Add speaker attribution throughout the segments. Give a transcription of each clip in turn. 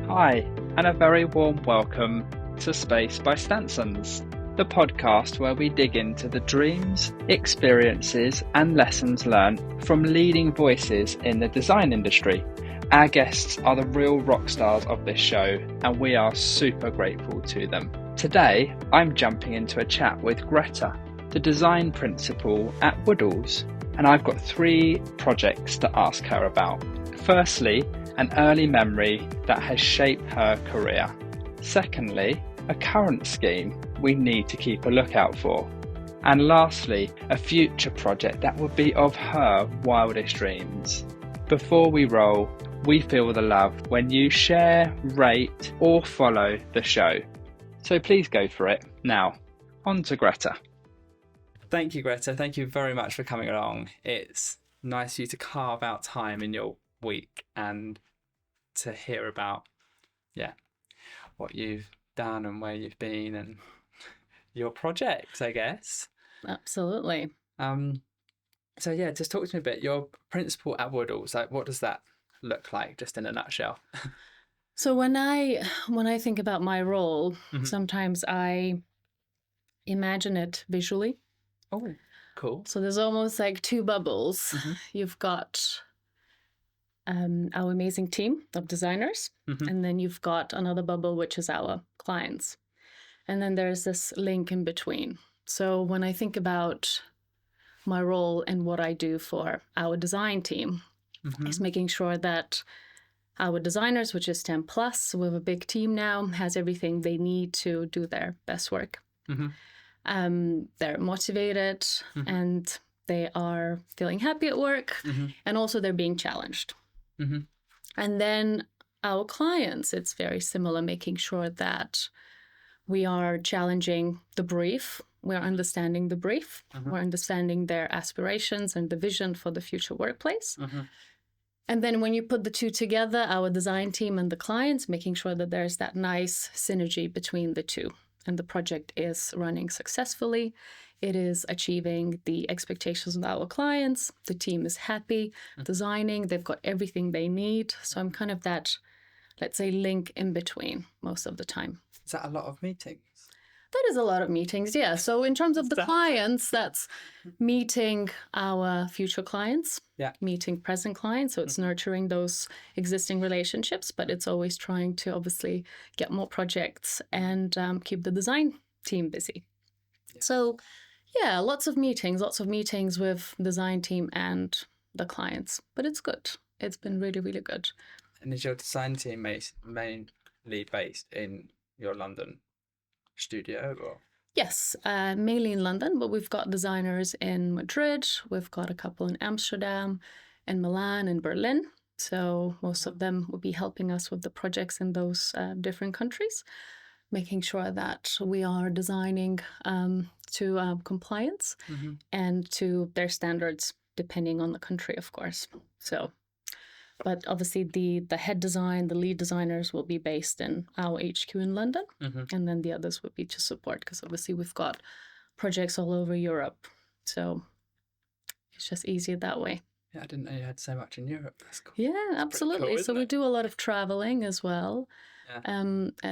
Speaker 1: Hi, and a very warm welcome to Space by Stansons, the podcast where we dig into the dreams, experiences, and lessons learned from leading voices in the design industry. Our guests are the real rock stars of this show, and we are super grateful to them. Today, I'm jumping into a chat with Greta, the design principal at Woodalls, and I've got 3 projects to ask her about. Firstly, an early memory that has shaped her career. Secondly, a current scheme we need to keep a lookout for. And lastly, a future project that would be of her wildest dreams. Before we roll, we feel the love when you share, rate, or follow the show. So please go for it. Now, on to Greta. Thank you, Greta. Thank you very much for coming along. It's nice for you to carve out time in your week and to hear about what you've done and where you've been and your projects, I guess.
Speaker 2: Absolutely.
Speaker 1: Just talk to me a bit. Your principal at Woodalls, like, what does that look like, just in a nutshell?
Speaker 2: So when I think about my role,
Speaker 1: Mm-hmm.
Speaker 2: sometimes I imagine it visually.
Speaker 1: Oh, cool.
Speaker 2: So there's almost like 2 bubbles.
Speaker 1: Mm-hmm.
Speaker 2: You've got our amazing team of designers,
Speaker 1: Mm-hmm.
Speaker 2: and then you've got another bubble, which is our clients. And then there's this link in between. So when I think about my role and what I do for our design team,
Speaker 1: Mm-hmm.
Speaker 2: is making sure that our designers, which is 10 plus, we have a big team now, has everything they need to do their best work.
Speaker 1: Mm-hmm.
Speaker 2: They're motivated,
Speaker 1: Mm-hmm.
Speaker 2: and they are feeling happy at work,
Speaker 1: Mm-hmm.
Speaker 2: and also they're being challenged.
Speaker 1: Mm-hmm.
Speaker 2: And then our clients, it's very similar, making sure that we are challenging the brief, we're understanding the brief,
Speaker 1: Mm-hmm.
Speaker 2: we're understanding their aspirations and the vision for the future workplace.
Speaker 1: Mm-hmm.
Speaker 2: And then when you put the 2 together, our design team and the clients, making sure that there's that nice synergy between the 2. And the project is running successfully. It is achieving the expectations of our clients. The team is happy designing. They've got everything they need. So I'm kind of that, let's say, link in between most of the time.
Speaker 1: Is that a lot of meetings?
Speaker 2: That is a lot of meetings, yeah. So in terms of the clients, that's meeting our future clients, meeting present clients. So it's nurturing those existing relationships, but it's always trying to obviously get more projects and keep the design team busy. Yeah. So yeah, lots of meetings with design team and the clients, but it's good. It's been really, really good.
Speaker 1: And is your design team mainly based in your London studio, or?
Speaker 2: Yes, mainly in London, but we've got designers in Madrid, we've got a couple in Amsterdam, in Milan, and Berlin. So most of them will be helping us with the projects in those different countries, making sure that we are designing to compliance and to their standards, depending on the country, of course. So. But obviously the head design, the lead designers will be based in our HQ in London. And then the others would be to support, because obviously we've got projects all over Europe. So it's just easier that way.
Speaker 1: Yeah, I didn't know you had so much in Europe. That's cool.
Speaker 2: Yeah,
Speaker 1: That's
Speaker 2: absolutely.
Speaker 1: cool,
Speaker 2: so we do a lot of traveling as well,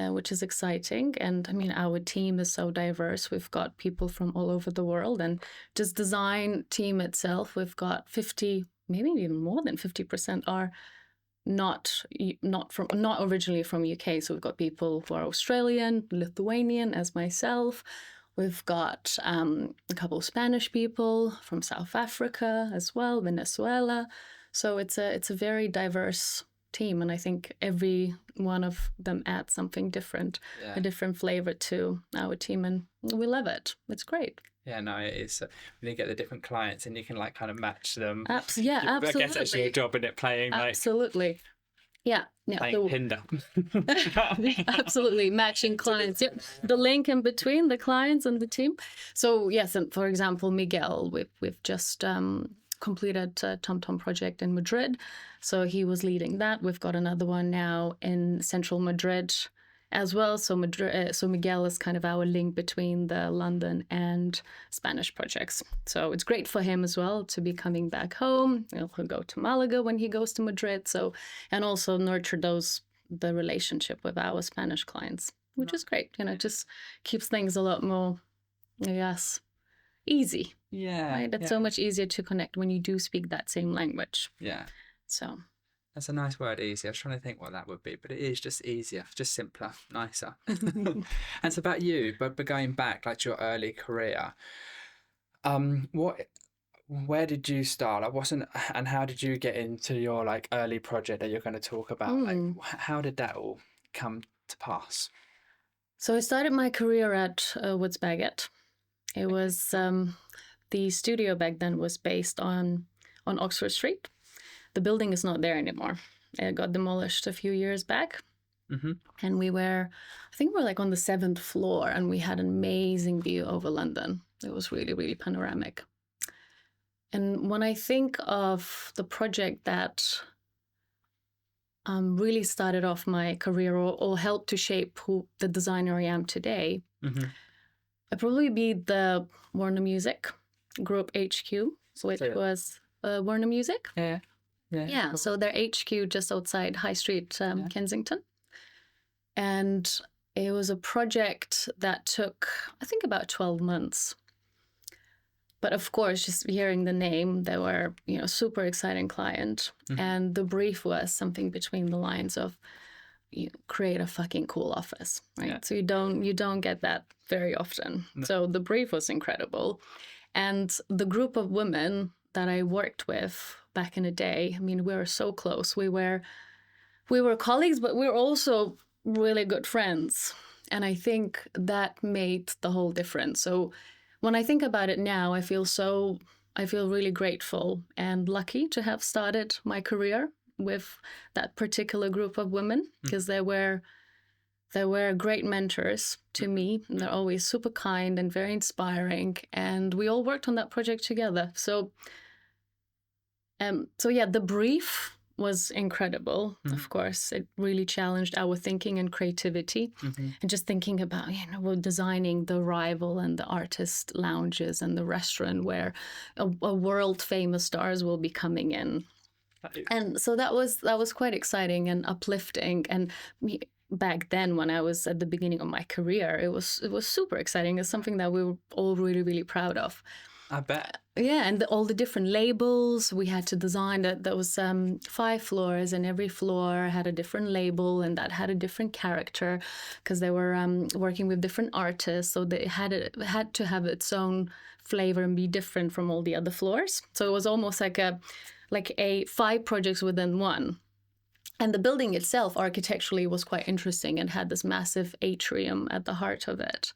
Speaker 2: which is exciting. And I mean, our team is so diverse. We've got people from all over the world. And just design team itself, we've got 50, maybe even more than 50% are not originally from UK. So we've got people who are Australian, Lithuanian, as myself. We've got a couple of Spanish people from South Africa as well, Venezuela. So it's a very diverse team, and I think every one of them adds something different, a different flavor to our team, and we love it. It's great.
Speaker 1: Yeah, no, it is. When you get the different clients and you can like kind of match them.
Speaker 2: Absolutely.
Speaker 1: I guess it's your job in it, playing like.
Speaker 2: Absolutely. Yeah.
Speaker 1: Playing Pinder.
Speaker 2: Absolutely. Matching clients. Yep. The link in between the clients and the team. So yes, and for example, Miguel, we've just completed a TomTom project in Madrid. So he was leading that. We've got another one now in central Madrid as well. So Miguel is kind of our link between the London and Spanish projects. So it's great for him as well to be coming back home. He'll go to Malaga when he goes to Madrid. So, and also nurture those the relationship with our Spanish clients, which is great. You know, it just keeps things a lot more, I guess, easy.
Speaker 1: Yeah.
Speaker 2: Right? It's so much easier to connect when you do speak that same language.
Speaker 1: Yeah.
Speaker 2: So
Speaker 1: that's a nice word, easy. I was trying to think what that would be, but it is just easier, just simpler, nicer. And it's about you, but going back like to your early career, where did you start? And how did you get into your like early project that you're going to talk about? Like, how did that all come to pass?
Speaker 2: So I started my career at Woods Baguette. It was the studio back then was based on Oxford Street. The building is not there anymore. It got demolished a few years back. Mm-hmm. And I think we were like on the 7th floor, and we had an amazing view over London. It was really, really panoramic. And when I think of the project that really started off my career or helped to shape who the designer I am today, it'd probably be the Warner Music Group HQ, which was Warner Music. Yeah. So their HQ just outside High Street, Kensington. And it was a project that took, I think, about 12 months. But of course, just hearing the name, they were, super exciting client. And the brief was something between the lines of, create a fucking cool office, right? Yeah. So you don't get that very often. No. So the brief was incredible. And the group of women that I worked with back in the day, I mean, we were so close. We were colleagues, but we were also really good friends. And I think that made the whole difference. So when I think about it now, I feel really grateful and lucky to have started my career with that particular group of women, because they were great mentors to me. They're always super kind and very inspiring, and we all worked on that project together. So the brief was incredible. Of course, it really challenged our thinking and creativity, and just thinking about, we're designing the Arrival and the artist lounges and the restaurant where a world famous stars will be coming in. And so that was quite exciting and uplifting. And back then, when I was at the beginning of my career, it was super exciting. It's something that we were all really, really proud of.
Speaker 1: I bet.
Speaker 2: Yeah, and all the different labels we had to design. That was 5 floors, and every floor had a different label, and that had a different character, because they were working with different artists. So they had to have its own flavor and be different from all the other floors. So it was almost like a 5 projects within one. And the building itself, architecturally, was quite interesting and had this massive atrium at the heart of it,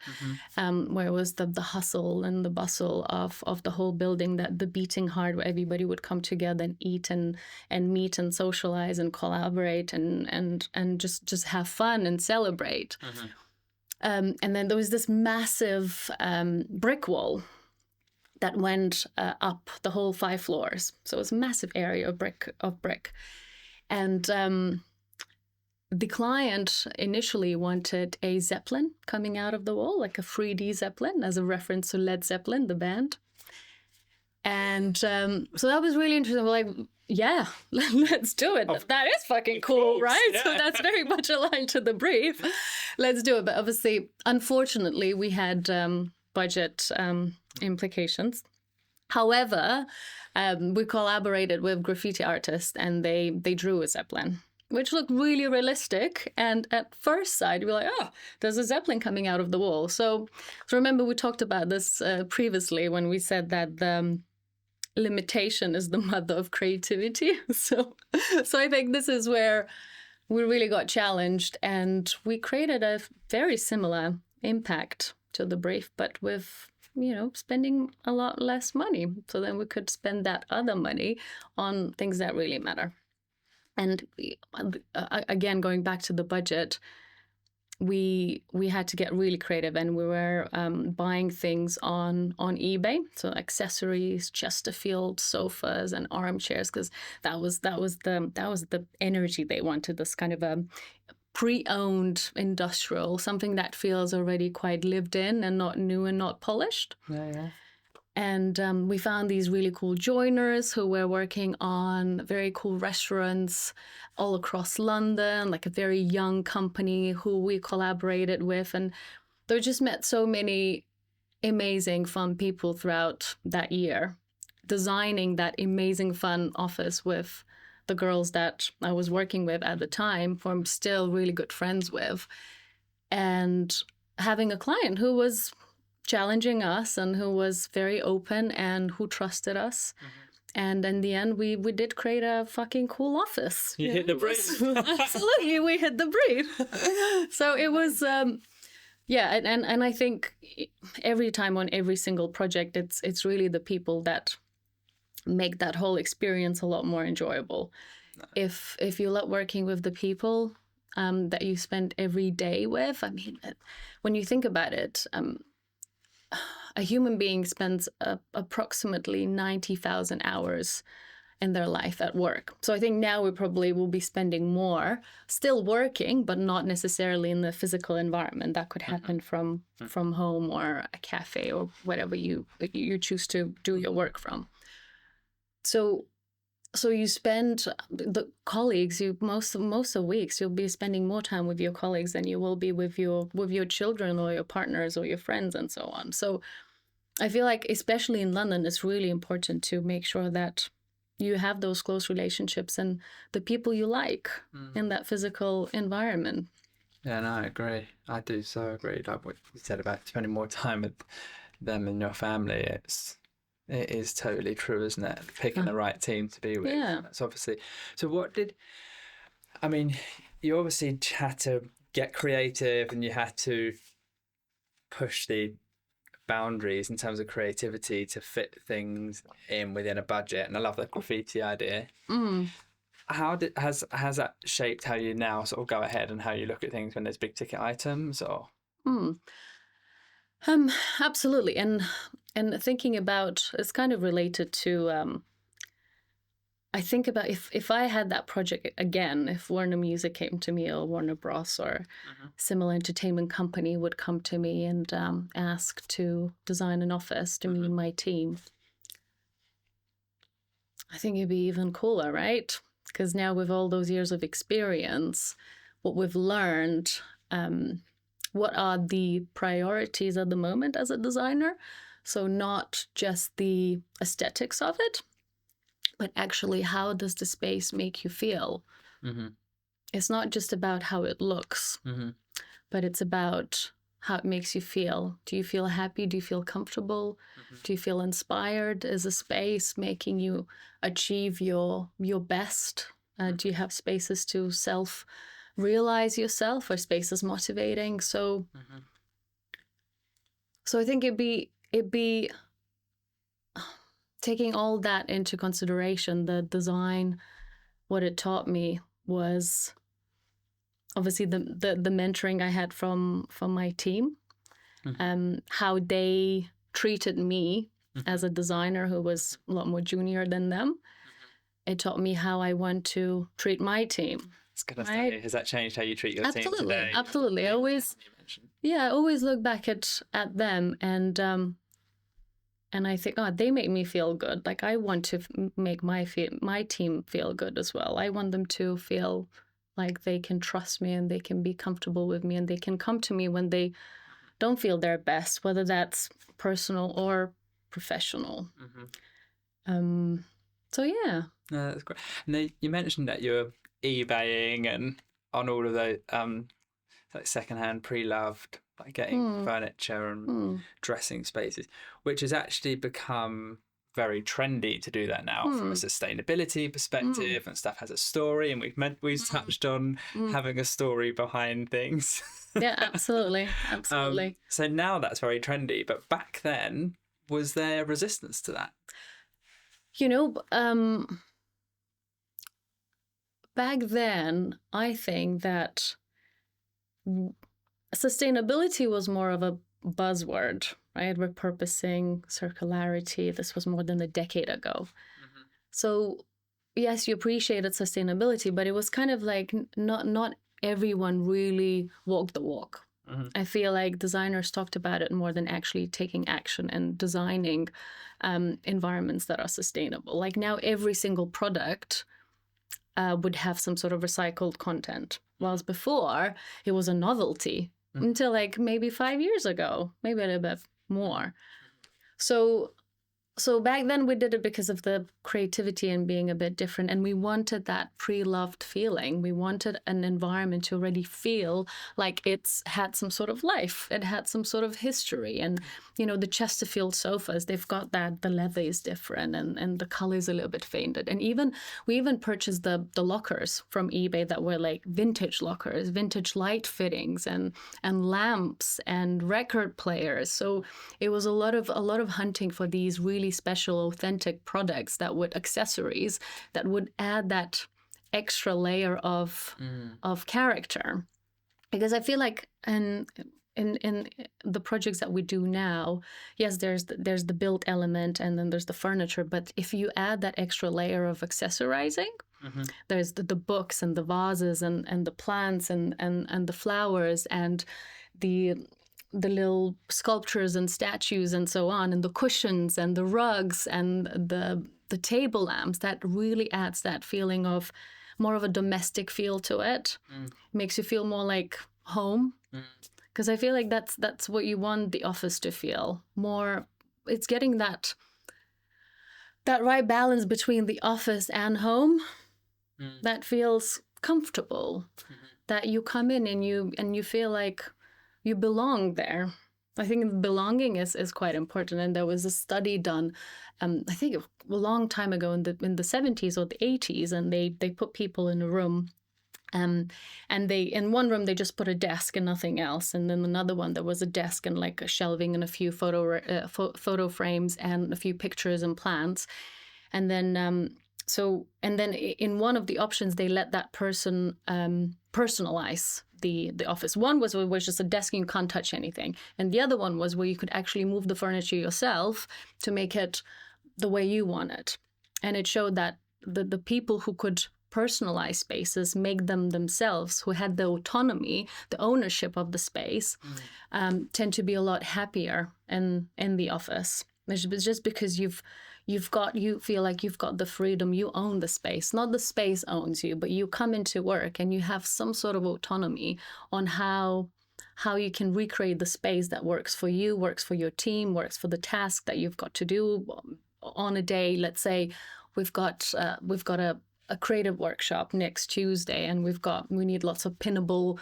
Speaker 2: where it was the hustle and the bustle of the whole building, that the beating heart, where everybody would come together and eat and meet and socialize and collaborate and just have fun and celebrate. And then there was this massive brick wall that went up the whole 5 floors. So it was a massive area of brick. And the client initially wanted a Zeppelin coming out of the wall, like a 3D Zeppelin, as a reference to Led Zeppelin, the band. And so that was really interesting. We're like, yeah, let's do it. That is fucking cool, right? Yeah. So that's very much aligned to the brief. Let's do it. But obviously, unfortunately, we had budget implications. However, we collaborated with graffiti artists, and they drew a Zeppelin, which looked really realistic. And at first sight, we were like, oh, there's a Zeppelin coming out of the wall. So remember, we talked about this previously when we said that the limitation is the mother of creativity. So I think this is where we really got challenged, and we created a very similar impact to the brief, but with spending a lot less money. So then we could spend that other money on things that really matter. And again, going back to the budget, we had to get really creative, and we were buying things on eBay, so accessories, Chesterfield sofas and armchairs, because that was the energy they wanted, this kind of a pre-owned industrial, something that feels already quite lived in and not new and not polished.
Speaker 1: Yeah.
Speaker 2: And we found these really cool joiners who were working on very cool restaurants all across London, like a very young company who we collaborated with. And they just met so many amazing, fun people throughout that year, designing that amazing, fun office with the girls that I was working with at the time, who I'm still really good friends with. And having a client who was challenging us and who was very open and who trusted us. And in the end, we did create a fucking cool office.
Speaker 1: You hit the brief.
Speaker 2: Absolutely, we hit the brief. So it was, and I think every time on every single project, it's really the people that make that whole experience a lot more enjoyable. Nice. If you love working with the people that you spend every day with, I mean, when you think about it, a human being spends approximately 90,000 hours in their life at work. So I think now we probably will be spending more still working, but not necessarily in the physical environment. That could happen from home or a cafe or whatever you choose to do your work from. So you spend the colleagues. Most of the weeks you'll be spending more time with your colleagues than you will be with your children or your partners or your friends and so on. So I feel like, especially in London, it's really important to make sure that you have those close relationships and the people you like in that physical environment.
Speaker 1: Yeah, no, I agree. I do so agree. Like what you said about spending more time with them and your family, it is totally true, isn't it? Picking the right team to be with.
Speaker 2: Yeah.
Speaker 1: That's obviously. So you obviously had to get creative and you had to push the boundaries in terms of creativity to fit things in within a budget. And I love the graffiti idea. How has that shaped how you now sort of go ahead and how you look at things when there's big ticket items or?
Speaker 2: Absolutely. And thinking about, it's kind of related to, I think about if I had that project again, if Warner Music came to me or Warner Bros. Or similar entertainment company would come to me and ask to design an office to me and my team, I think it'd be even cooler, right? Because now with all those years of experience, what we've learned, what are the priorities at the moment as a designer? So not just the aesthetics of it, but actually how does the space make you feel? It's not just about how it looks, but it's about how it makes you feel. Do you feel happy? Do you feel comfortable? Do you feel inspired? Is a space making you achieve your best? Do you have spaces to self-realize yourself, or spaces motivating? So I think it'd be taking all that into consideration. The design, what it taught me was obviously the mentoring I had from my team, how they treated me as a designer who was a lot more junior than them. It taught me how I want to treat my team.
Speaker 1: It's gonna say, has that changed how you treat your team today?
Speaker 2: Absolutely. I always look back at them and I think, they make me feel good. Like I want to make my team feel good as well. I want them to feel like they can trust me and they can be comfortable with me and they can come to me when they don't feel their best, whether that's personal or professional. So yeah.
Speaker 1: No, that's great. And then you mentioned that you're eBaying and on all of those like secondhand, pre-loved, like getting furniture and dressing spaces, which has actually become very trendy to do that now from a sustainability perspective, and stuff has a story, and we've touched on having a story behind things.
Speaker 2: Yeah, absolutely.
Speaker 1: So now that's very trendy, but back then, was there resistance to that?
Speaker 2: Back then, I think that sustainability was more of a buzzword, right? Repurposing, circularity. This was more than a decade ago. So yes, you appreciated sustainability, but it was kind of like not everyone really walked the walk I feel like designers talked about it more than actually taking action and designing environments that are sustainable. Like now, every single product would have some sort of recycled content, whilst before it was a novelty until like maybe 5 years ago, maybe a little bit more. So back then we did it because of the creativity and being a bit different. And we wanted that pre-loved feeling. We wanted an environment to already feel like it's had some sort of life. It had some sort of history. And, you know, the Chesterfield sofas, they've got that, the leather is different and the color is a little bit faded. And we even purchased the lockers from eBay that were like vintage lockers, vintage light fittings and lamps and record players. So it was a lot of hunting for these really special, authentic products accessories that would add that extra layer of character. Because I feel like in the projects that we do now, yes, there's the built element and then there's the furniture. But if you add that extra layer of accessorizing, there's the books and the vases and the plants and the flowers and the little sculptures and statues and so on, and the cushions and the rugs and the table lamps, that really adds that feeling of more of a domestic feel to it. Makes you feel more like home. Because I feel like that's what you want the office to feel more. It's getting that right balance between the office and home that feels comfortable, that you come in and you feel like you belong there. I think belonging is quite important. And there was a study done, I think a long time ago in the 70s or the 80s, and they put people in a room. And they, in one room, they just put a desk and nothing else. And then another one, there was a desk and like a shelving and a few photo frames and a few pictures and plants. And then in one of the options, they let that person personalize the office. One was just a desk and you can't touch anything. And the other one was where you could actually move the furniture yourself to make it the way you want it. And it showed that the people who could personalize spaces, make them themselves, who had the autonomy, the ownership of the space, tend to be a lot happier in the office. It's just because you feel like you've got the freedom, you own the space, not the space owns you, but you come into work and you have some sort of autonomy on how you can recreate the space that works for you, works for your team, works for the task that you've got to do on a day. Let's say we've got a creative workshop next Tuesday, and we need lots of pinnable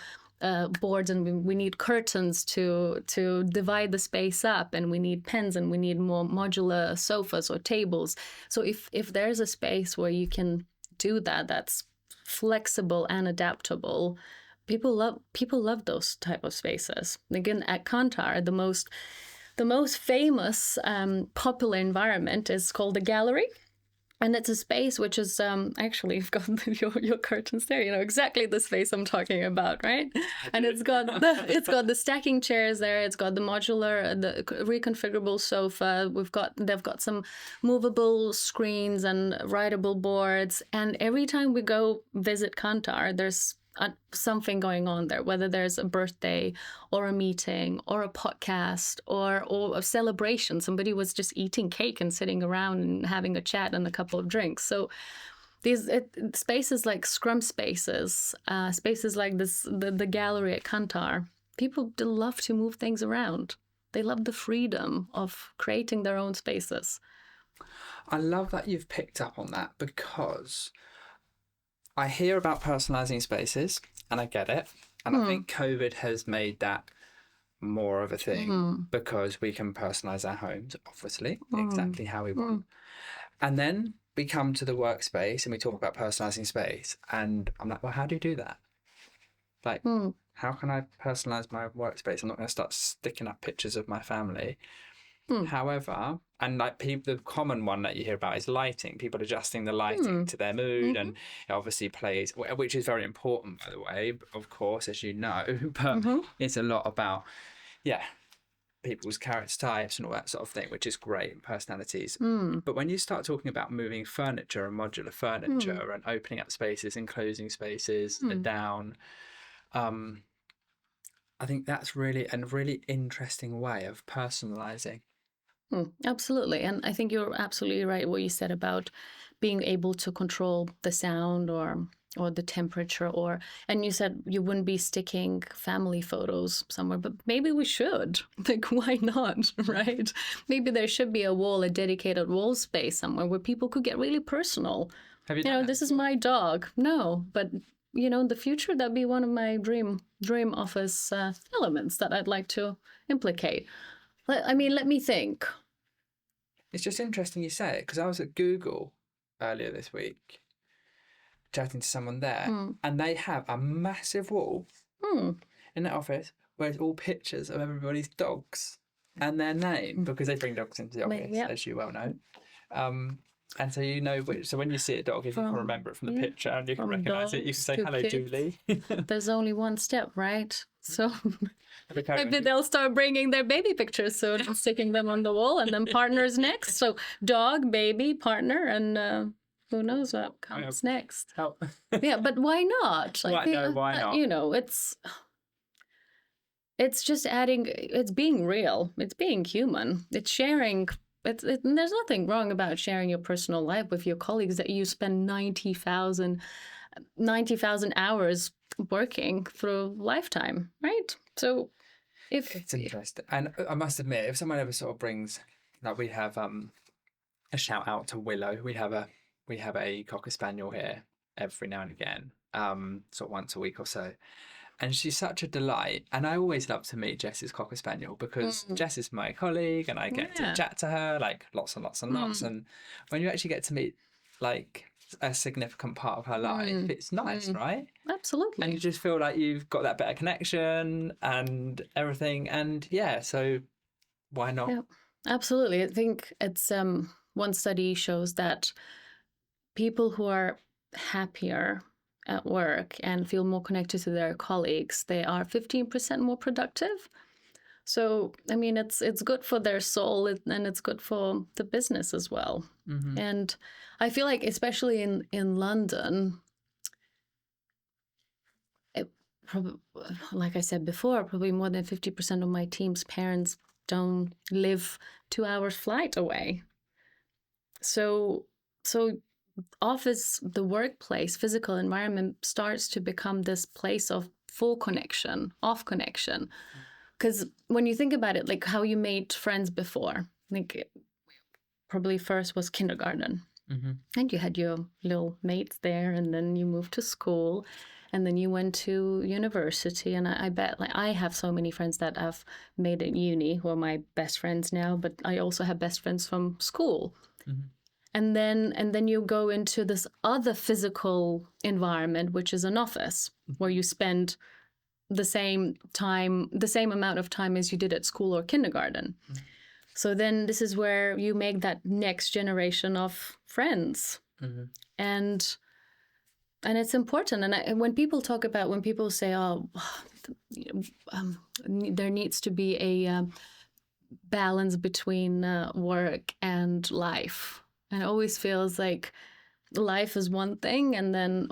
Speaker 2: boards, and we need curtains to divide the space up, and we need pens, and we need more modular sofas or tables. So if there's a space where you can do that, that's flexible and adaptable, people love those type of spaces. Again, at Kantar, the most famous popular environment is called the gallery. And it's a space which is actually, you've got your curtains there. You know exactly the space I'm talking about, right? And it's got the stacking chairs there. It's got the modular, the reconfigurable sofa. They've got some movable screens and writable boards. And every time we go visit Kantar, there's something going on there, whether there's a birthday or a meeting or a podcast or a celebration. Somebody was just eating cake and sitting around and having a chat and a couple of drinks. So these spaces like scrum spaces, spaces like this, the gallery at Kantar, people love to move things around. They love the freedom of creating their own spaces.
Speaker 1: I love that you've picked up on that, because I hear about personalizing spaces and I get it. And I think COVID has made that more of a thing because we can personalize our homes, obviously, exactly how we want. And then we come to the workspace and we talk about personalizing space. And I'm like, well, how do you do that? Like, how can I personalize my workspace? I'm not going to start sticking up pictures of my family. However, and like the common one that you hear about is lighting, people adjusting the lighting to their mood, and it obviously plays, which is very important, by the way, of course, as you know, but it's a lot about, people's character types and all that sort of thing, which is great, personalities. But when you start talking about moving furniture and modular furniture and opening up spaces and closing spaces down, I think that's really a really interesting way of personalizing.
Speaker 2: Absolutely. And I think you're absolutely right what you said about being able to control the sound or the temperature, and you said you wouldn't be sticking family photos somewhere, but maybe we should. Like, why not? Right? Maybe there should be a dedicated wall space somewhere where people could get really personal.
Speaker 1: Have you done that
Speaker 2: This is
Speaker 1: before?
Speaker 2: my dog. No, but in the future, that'd be one of my dream office elements that I'd like to implicate. Let me think.
Speaker 1: It's just interesting you say it, because I was at Google earlier this week chatting to someone there, and they have a massive wall in their office where it's all pictures of everybody's dogs and their name, because they bring dogs into the office, as you well know. And so so when you see a dog, if you can remember it from the picture and you can recognise it, you can say, "Hello,
Speaker 2: kids.
Speaker 1: Julie."
Speaker 2: There's only one step, right? So maybe they'll start bringing their baby pictures soon and sticking them on the wall, and then partners next. So dog, baby, partner, and who knows what comes next. Yeah, but why not?
Speaker 1: Why not?
Speaker 2: It's just adding. It's being real. It's being human. It's sharing. There's nothing wrong about sharing your personal life with your colleagues that you spend 90,000 hours working through lifetime, right? So
Speaker 1: it's interesting, and I must admit, if someone ever sort of brings, like, we have a shout out to Willow. We have a Cocker Spaniel here every now and again, sort of once a week or so. And she's such a delight. And I always love to meet Jess's Cocker Spaniel, because Jess is my colleague and I get to chat to her like lots and lots and lots. And when you actually get to meet like a significant part of her life, it's nice, right?
Speaker 2: Absolutely.
Speaker 1: And you just feel like you've got that better connection and everything. And so why not?
Speaker 2: Yeah, absolutely. I think it's one study shows that people who are happier at work and feel more connected to their colleagues, they are 15% more productive. So, I mean, it's good for their soul, and it's good for the business as well. And I feel like, especially in London, like I said before, probably more than 50% of my team's parents don't live 2 hours flight away. So office, the workplace, physical environment starts to become this place of full connection, off connection. Because when you think about it, like how you made friends before, like probably first was kindergarten. And you had your little mates there, and then you moved to school, and then you went to university. And I bet, like, I have so many friends that I've made at uni who are my best friends now, but I also have best friends from school. And then you go into this other physical environment, which is an office, where you spend the same amount of time as you did at school or kindergarten. So then this is where you make that next generation of friends. And it's important. And when people say, "Oh, there needs to be a balance between work and life," and it always feels like life is one thing and then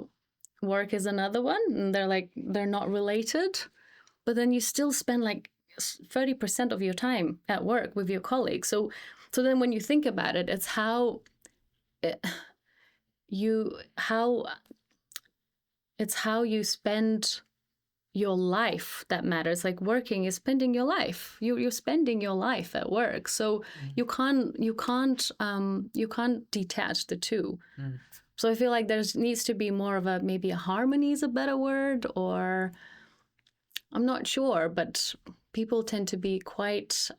Speaker 2: work is another one, and they're not related. But then you still spend like 30% of your time at work with your colleagues. So then when you think about it, it's how you spend your life that matters. Like, working is spending your life. You're spending your life at work. So you can't detach the two. So I feel like there needs to be more of maybe a harmony is a better word, or I'm not sure, but people tend to be quite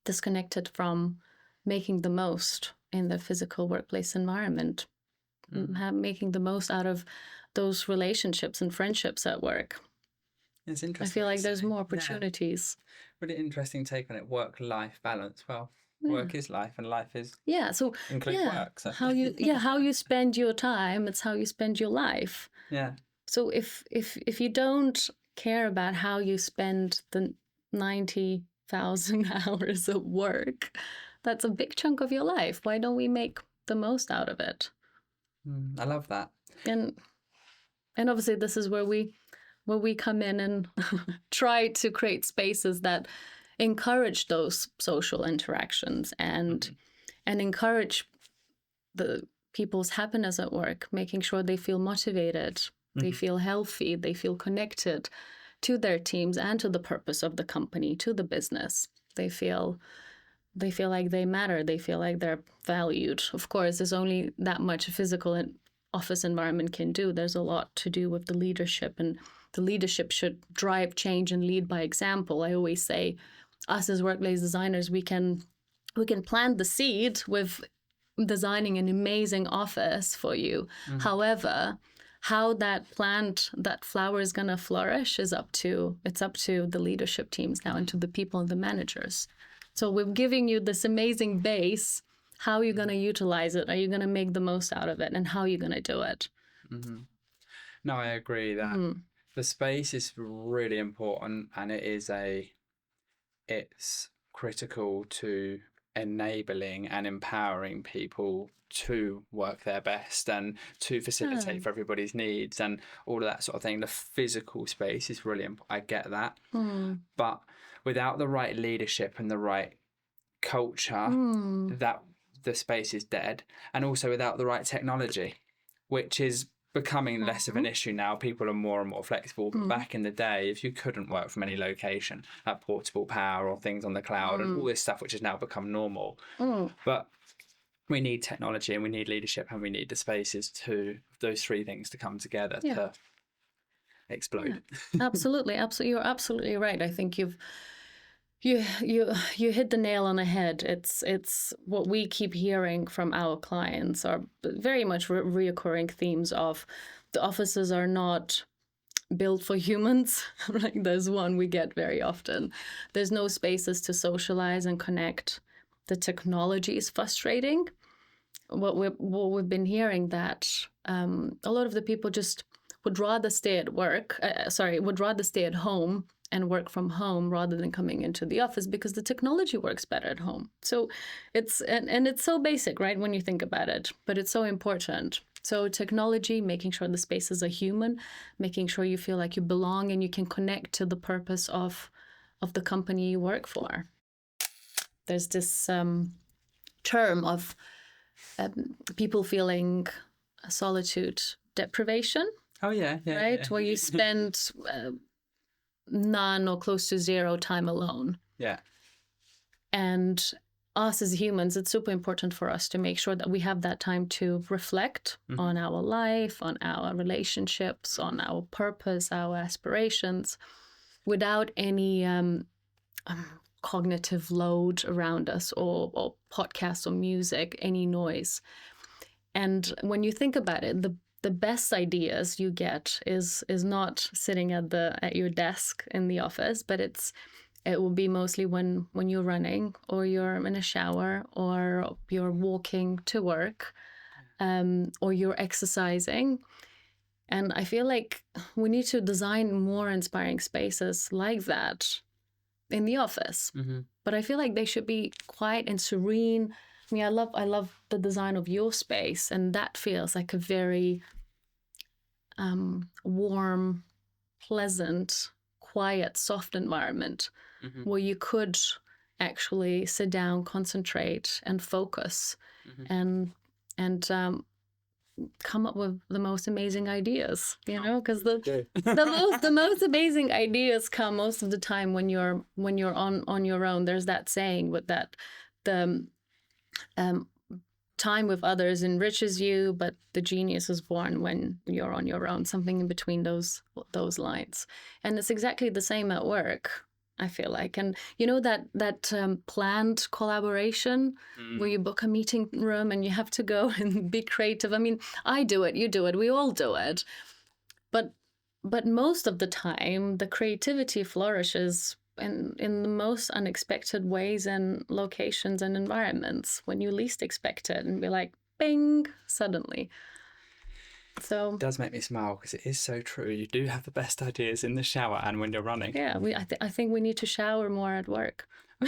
Speaker 2: disconnected from making the most in the physical workplace environment, making the most out of those relationships and friendships at work.
Speaker 1: It's interesting.
Speaker 2: I feel like there's more opportunities.
Speaker 1: Yeah. Really interesting take on it. Work-life balance. Well, work is life, and life is includes work. So.
Speaker 2: How you spend your time, it's how you spend your life.
Speaker 1: Yeah.
Speaker 2: So if you don't care about how you spend the 90,000 hours of work, that's a big chunk of your life. Why don't we make the most out of it?
Speaker 1: I love that.
Speaker 2: And obviously this is where we where we come in and try to create spaces that encourage those social interactions and encourage the people's happiness at work, making sure they feel motivated, they feel healthy, they feel connected to their teams and to the purpose of the company, to the business. They feel like they matter. They feel like they're valued. Of course, there's only that much a physical and office environment can do. There's a lot to do with the leadership, and the leadership should drive change and lead by example. I always say, us as workplace designers, we can plant the seed with designing an amazing office for you. However, how that flower is going to flourish is up to the leadership teams now and to the people and the managers. So we're giving you this amazing base. How are you going to utilize it? Are you going to make the most out of it? And how are you going to do it?
Speaker 1: No, I agree that the space is really important, and it's critical to enabling and empowering people to work their best and to facilitate for everybody's needs and all of that sort of thing. The physical space is really important. I get that. But without the right leadership and the right culture, that the space is dead. And also without the right technology, which is becoming less of an issue now. People are more and more flexible. But back in the day, if you couldn't work from any location, at portable power or things on the cloud and all this stuff, which has now become normal. But we need technology and we need leadership and we need the spaces those three things to come together to explode.
Speaker 2: Absolutely. You're absolutely right. I think you hit the nail on the head. It's what we keep hearing from our clients are very much reoccurring themes of the offices are not built for humans. Like there's one we get very often. There's no spaces to socialize and connect. The technology is frustrating. What we've been hearing that a lot of the people just would rather stay at home and work from home rather than coming into the office because the technology works better at home. So it's so basic, right, when you think about it, but it's so important. So technology, making sure the spaces are human, making sure you feel like you belong and you can connect to the purpose of the company you work for. There's this term of people feeling solitude deprivation.
Speaker 1: Oh, yeah.
Speaker 2: Right? Where you spend none or close to zero time alone.
Speaker 1: Yeah.
Speaker 2: And us as humans, it's super important for us to make sure that we have that time to reflect on our life, on our relationships, on our purpose, our aspirations, without any cognitive load around us or podcasts or music, any noise. And when you think about it, the best ideas you get is not sitting at your desk in the office, but it will be mostly when you're running or you're in a shower or you're walking to work or you're exercising. And I feel like we need to design more inspiring spaces like that in the office. But I feel like they should be quiet and serene. I mean, I love the design of your space, and that feels like a very warm, pleasant, quiet, soft environment where you could actually sit down, concentrate, and focus, and come up with the most amazing ideas. You know, because the most amazing ideas come most of the time when you're on your own. There's that saying with that the time with others enriches you, but the genius is born when you're on your own, something in between those lines. And it's exactly the same at work, I feel like. And you know that planned collaboration where you book a meeting room and you have to go and be creative. I mean, I do it, you do it, we all do it. But most of the time, the creativity flourishes in the most unexpected ways and locations and environments when you least expect it and be like, bing, suddenly. So
Speaker 1: it does make me smile because it is so true. You do have the best ideas in the shower and when you're running.
Speaker 2: Yeah, I think we need to shower more at work.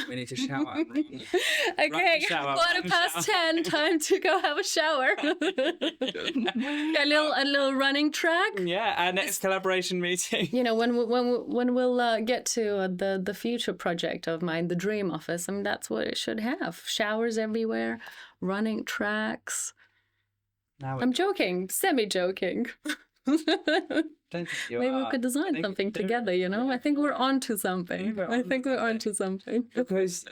Speaker 1: We need to shower.
Speaker 2: Okay, 10:15, time to go have a shower. a little running track.
Speaker 1: Yeah, our next collaboration meeting.
Speaker 2: You know, when we'll get to the future project of mine, the dream office. I mean, that's what it should have: showers everywhere, running tracks. I'm joking, semi-joking.
Speaker 1: Don't think you
Speaker 2: Maybe
Speaker 1: are.
Speaker 2: we could design something together, you know? I think we're onto something.
Speaker 1: Because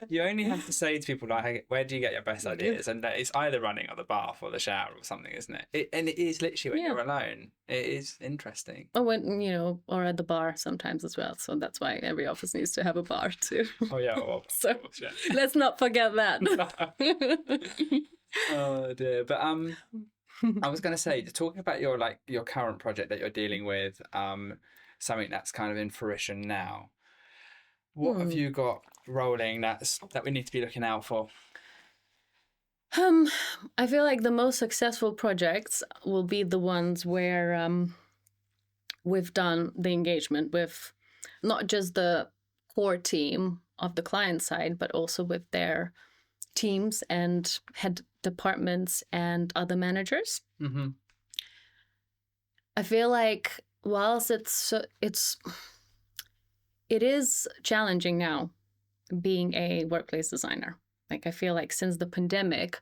Speaker 1: you only have to say to people, like, where do you get your best ideas? And it's either running or the bath or the shower or something, isn't it? And it is literally when you're alone. It is interesting.
Speaker 2: Or when, you know, or at the bar sometimes as well. So that's why every office needs to have a bar too.
Speaker 1: Oh, yeah. Well,
Speaker 2: so
Speaker 1: course, yeah.
Speaker 2: Let's not forget that.
Speaker 1: Oh, dear. But I was going to say, talking about your current project that you're dealing with, something that's kind of in fruition now. What have you got rolling that we need to be looking out for?
Speaker 2: I feel like the most successful projects will be the ones where we've done the engagement with not just the core team of the client side, but also with their teams and head departments and other managers. Mm-hmm. I feel like whilst it is challenging now being a workplace designer. Like, I feel like since the pandemic,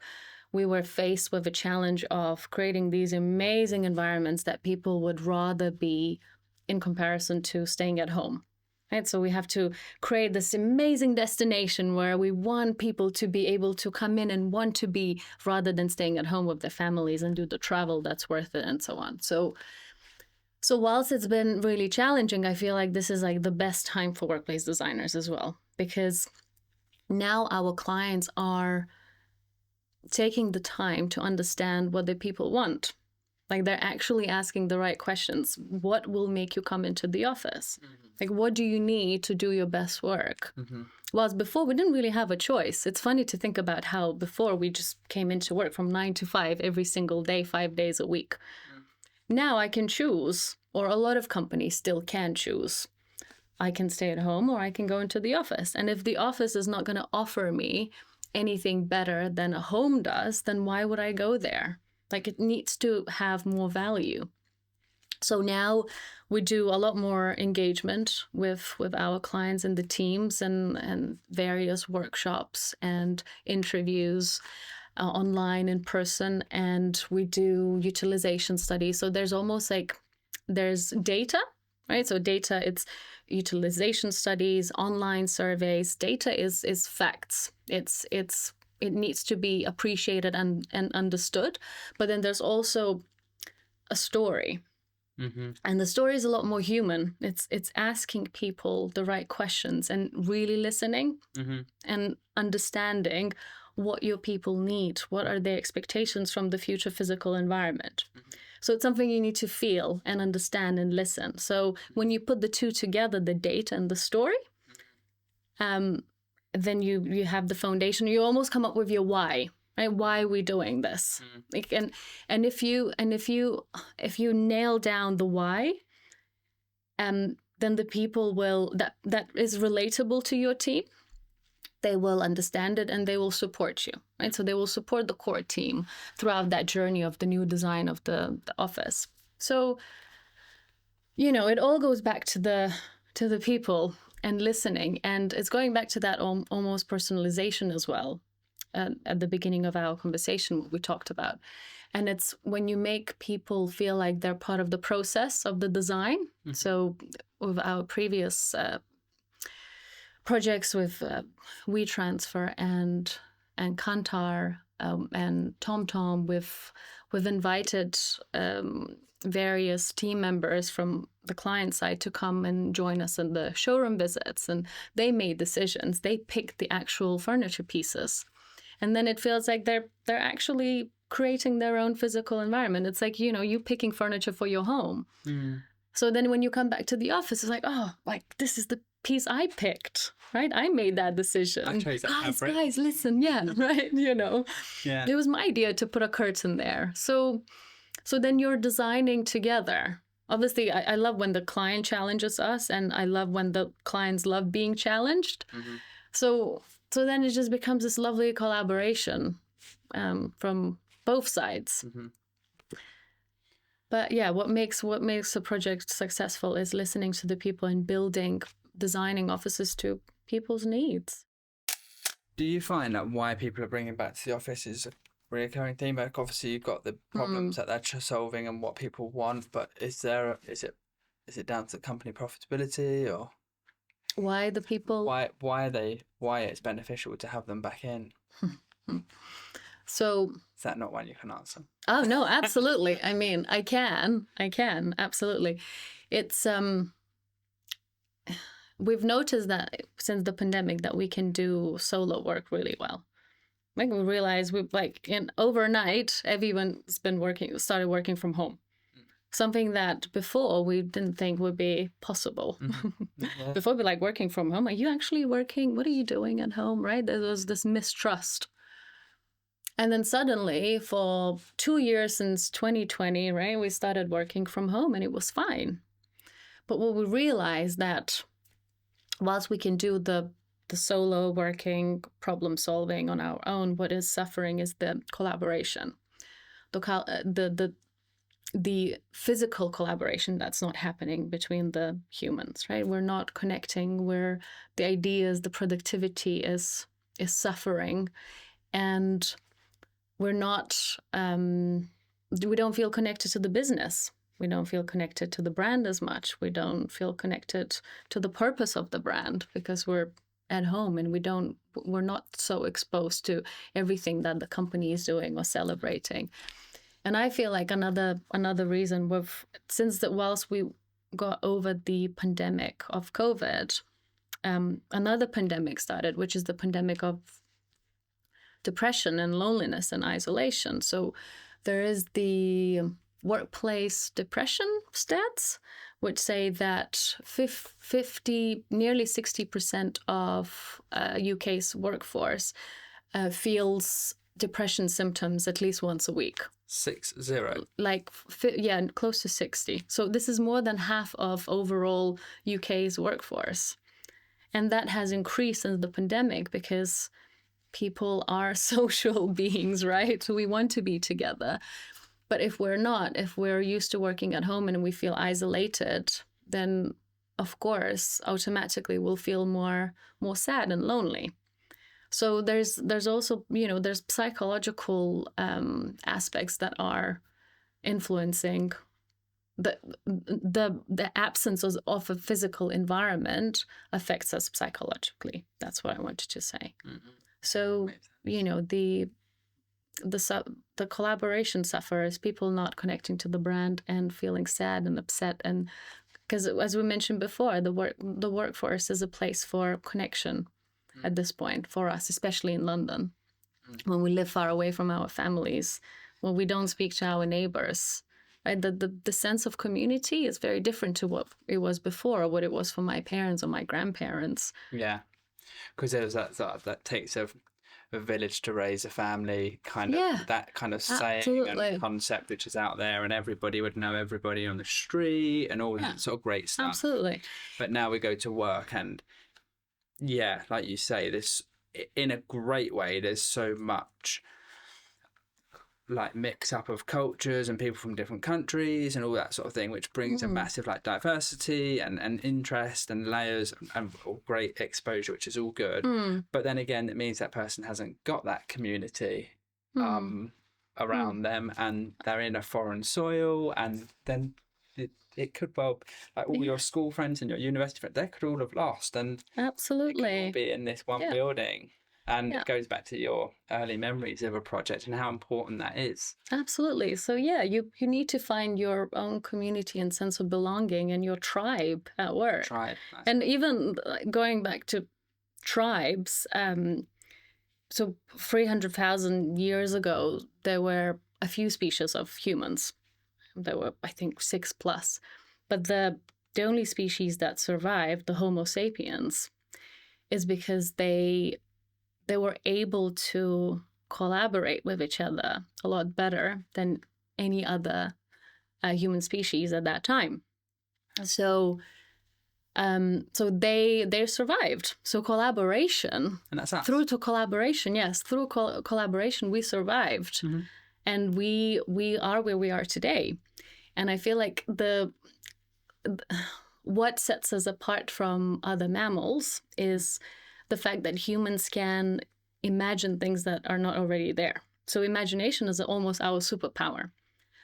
Speaker 2: we were faced with a challenge of creating these amazing environments that people would rather be in comparison to staying at home. Right? So we have to create this amazing destination where we want people to be able to come in and want to be, rather than staying at home with their families and do the travel that's worth it and so on. So whilst it's been really challenging, I feel like this is like the best time for workplace designers as well, because now our clients are taking the time to understand what the people want. Like, they're actually asking the right questions. What will make you come into the office? Mm-hmm. Like, what do you need to do your best work? Mm-hmm. Whilst before, we didn't really have a choice. It's funny to think about how before we just came into work from 9 to 5 every single day, 5 days a week. Mm-hmm. Now I can choose, or a lot of companies still can choose. I can stay at home or I can go into the office. And if the office is not going to offer me anything better than a home does, then why would I go there? Like, it needs to have more value. So now we do a lot more engagement with our clients and the teams and various workshops and interviews online, in person, and we do utilization studies. So there's almost like, there's data, right? So data, it's utilization studies, online surveys. Data is facts. It needs to be appreciated and understood. But then there's also a story. Mm-hmm. And the story is a lot more human. It's asking people the right questions and really listening and understanding what your people need. What are their expectations from the future physical environment? Mm-hmm. So it's something you need to feel and understand and listen. So when you put the two together, the data and the story, then you have the foundation. You almost come up with your why, right? Why are we doing this? Like, and if you nail down the why, then the people will that is relatable to your team. They will understand it and they will support you, right? So they will support the core team throughout that journey of the new design of the office. So, you know, it all goes back to the people and listening. And it's going back to that almost personalization as well. At the beginning of our conversation, what we talked about. And it's when you make people feel like they're part of the process of the design. Mm-hmm. So with our previous projects with WeTransfer and Kantar and TomTom, we've invited various team members from the client side to come and join us in the showroom visits, and they made decisions. They picked the actual furniture pieces, and then it feels like they're actually creating their own physical environment. It's like, you know, you picking furniture for your home. Mm. So then when you come back to the office, it's like, oh, like, this is the piece I picked, right? I made that decision. Guys, listen, yeah, right, you know. Yeah. It was my idea to put a curtain there. So then you're designing together. Obviously, I love when the client challenges us, and I love when the clients love being challenged. Mm-hmm. So then it just becomes this lovely collaboration from both sides. Mm-hmm. But yeah, what makes a project successful is listening to the people and designing offices to people's needs.
Speaker 1: Do you find that why people are bringing back to the office is a recurring theme? Like obviously you've got the problems that they're solving and what people want, but is it down to company profitability, or
Speaker 2: why the people?
Speaker 1: Why it's beneficial to have them back in?
Speaker 2: So
Speaker 1: is that not one you can answer?
Speaker 2: Oh no, absolutely. I mean, I can absolutely. It's we've noticed that since the pandemic that we can do solo work really well. Like we realized overnight everyone's started working from home. Something that before we didn't think would be possible. Mm-hmm. Yeah. Before we'd be like, working from home, are you actually working? What are you doing at home, right? There was this mistrust. And then suddenly, for 2 years since 2020, right, we started working from home and it was fine. But what we realized that whilst we can do the solo working, problem solving on our own, what is suffering is the collaboration, the physical collaboration that's not happening between the humans, right? We're not connecting, where the ideas, the productivity is suffering, and we're not, we don't feel connected to the business. We don't feel connected to the brand as much. We don't feel connected to the purpose of the brand because we're at home and we're not so exposed to everything that the company is doing or celebrating. And I feel like another reason whilst we got over the pandemic of COVID, another pandemic started, which is the pandemic of depression and loneliness and isolation. So there is the workplace depression stats, which say that nearly 60% of UK's workforce feels depression symptoms at least once a week. 60? Close to 60. So this is more than half of overall UK's workforce. And that has increased since the pandemic because people are social beings, right? So we want to be together. But if we're used to working at home and we feel isolated, then of course, automatically we'll feel more sad and lonely. So there's also, there's psychological aspects that are influencing the absence of a physical environment affects us psychologically. That's what I wanted to say. Mm-hmm. So, the collaboration suffers, people not connecting to the brand and feeling sad and upset, and because as we mentioned before, the workforce is a place for connection at this point for us, especially in London, when we live far away from our families, when we don't speak to our neighbors. Right? The sense of community is very different to what it was before, or what it was for my parents or my grandparents.
Speaker 1: Yeah, because there's that takes a village to raise a family kind of that kind of saying and concept which is out there, and everybody would know everybody on the street and all that sort of great stuff.
Speaker 2: Absolutely.
Speaker 1: But now we go to work and like you say, this in a great way, there's so much like mix up of cultures and people from different countries and all that sort of thing, which brings a massive like diversity and interest and layers and great exposure, which is all good. But then again, it means that person hasn't got that community around them, and they're in a foreign soil, and then it could well, like all your school friends and your university friends, they could all have lost, and
Speaker 2: absolutely
Speaker 1: they could all be in this one building. And it goes back to your early memories of a project and how important that is.
Speaker 2: Absolutely. So you need to find your own community and sense of belonging and your tribe at work.
Speaker 1: Tribe.
Speaker 2: And even going back to tribes, so 300,000 years ago, there were a few species of humans. There were, I think, 6+. But the only species that survived, the Homo sapiens, is because they were able to collaborate with each other a lot better than any other human species at that time. So So they survived. So collaboration,
Speaker 1: and that's us.
Speaker 2: Through collaboration, we survived, and we are where we are today. And I feel like what sets us apart from other mammals is the fact that humans can imagine things that are not already there. So imagination is almost our superpower.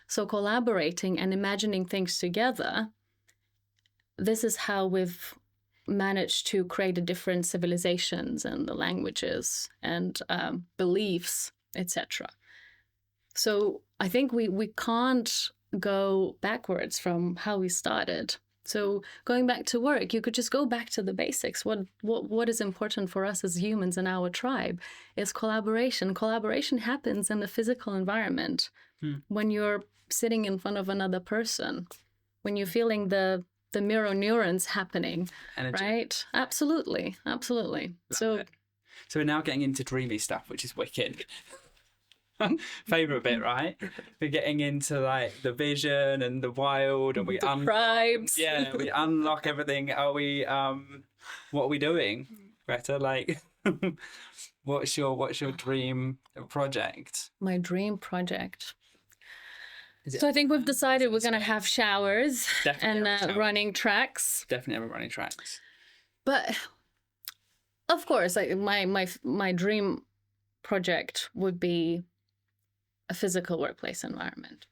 Speaker 2: So collaborating and imagining things together, this is how we've managed to create the different civilizations and the languages and beliefs, etc. So I think we can't go backwards from how we started. So going back to work, you could just go back to the basics. What is important for us as humans in our tribe is collaboration. Collaboration happens in the physical environment. When you're sitting in front of another person, when you're feeling the mirror neurons happening, energy. Right? Absolutely. So
Speaker 1: we're now getting into dreamy stuff, which is wicked. Favorite bit, right? We're getting into like the vision and the wild, and we
Speaker 2: tribes.
Speaker 1: Yeah, we unlock everything. Are we? What are we doing, Greta? Like, what's your dream project?
Speaker 2: My dream project. So I think we've decided we're going to have showers and running tracks.
Speaker 1: Definitely have running tracks.
Speaker 2: But of course, like my dream project would be a physical workplace environment.